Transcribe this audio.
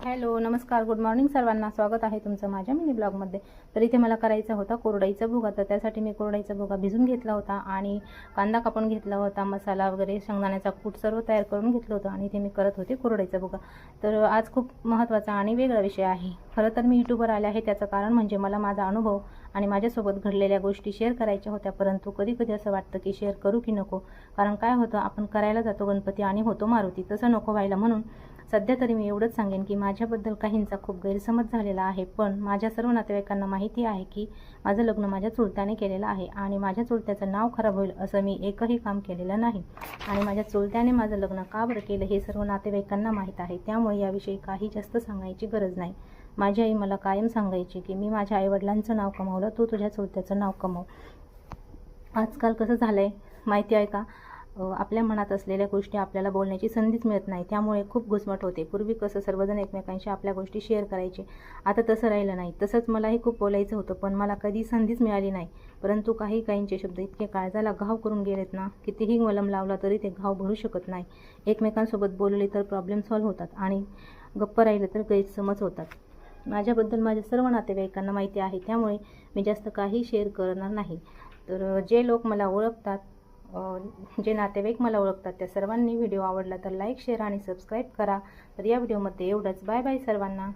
Hello, नमस्कार, good morning सर्वांना. स्वागत आहे तुमचं माझ्या मिनी ब्लॉगमध्ये. तर इथे मला करायचा होता कुरडईचा भुगा. तर त्यासाठी मी कुरडईचा भुगा भिजून घेतला होता आणि कांदा कापून घेतला होता, मसाला वगैरे शेंगदाण्याचा कूट सर्व तयार करून घेतलं होतं आणि इथे मी करत होते कुरडईचा भुगा. तर आज खूप महत्त्वाचा आणि वेगळा विषय आहे. खरं तर मी यूट्यूबवर आले आहे त्याचं कारण म्हणजे मला माझा अनुभव आणि माझ्यासोबत घडलेल्या गोष्टी शेअर करायच्या होत्या. परंतु कधी कधी असं वाटतं की शेअर करू की नको, कारण काय होतं, आपण करायला जातो गणपती आणि होतो मारुती. तसं नको व्हायला म्हणून सध्या तरी मी एवढंच सांगेन की माझ्याबद्दल काहींचा खूप गैरसमज झालेला आहे. पण माझ्या सर्व नातेवाईकांना माहिती आहे की माझं लग्न माझ्या चुलत्याने केलेलं आहे आणि माझ्या चुलत्याचं नाव खराब होईल असं मी एकही काम केलेलं नाही. आणि माझ्या चुलत्याने माझं लग्न का बरं केलं हे सर्व नातेवाईकांना माहीत आहे. त्यामुळे याविषयी काही जास्त सांगायची गरज नाही. माझी आई मला कायम सांगायची की मी माझ्या आईवडिलांचं नाव कमावलं, तू तुझ्या चुलत्याचं नाव कमाव. आजकाल कसं झालं आहे माहिती आहे का, आपल्या मनात असलेल्या गोष्टी आपल्याला बोलण्याची संधीच मिळत नाही. त्यामुळे खूप घुसमट होते. पूर्वी कसं सर्वजण एकमेकांशी आपल्या गोष्टी शेअर करायचे, आता तसं राहिलं नाही. तसंच मलाही खूप बोलायचं होतं पण मला कधी संधीच मिळाली नाही. परंतु काहींचे शब्द इतके काळजाला घाव करून गेलेत ना, कितीही मलम लावला तरी ते घाव भरू शकत नाही. एकमेकांसोबत बोलले तर प्रॉब्लेम सॉल्व्ह होतात आणि गप्प राहिले तर गैरसमज होतात. माझ्याबद्दल माझ्या सर्व नातेवाईकांना माहिती आहे, त्यामुळे मी जास्त काही शेअर करणार नाही. तर जे लोक मला ओळखतात, जे नातेवाईक मला ओळखतात, त्या सर्वांनी व्हिडिओ आवडला तर लाईक, शेअर आणि सबस्क्राईब करा. तर या व्हिडिओमध्ये एवढंच. बाय बाय सर्वांना.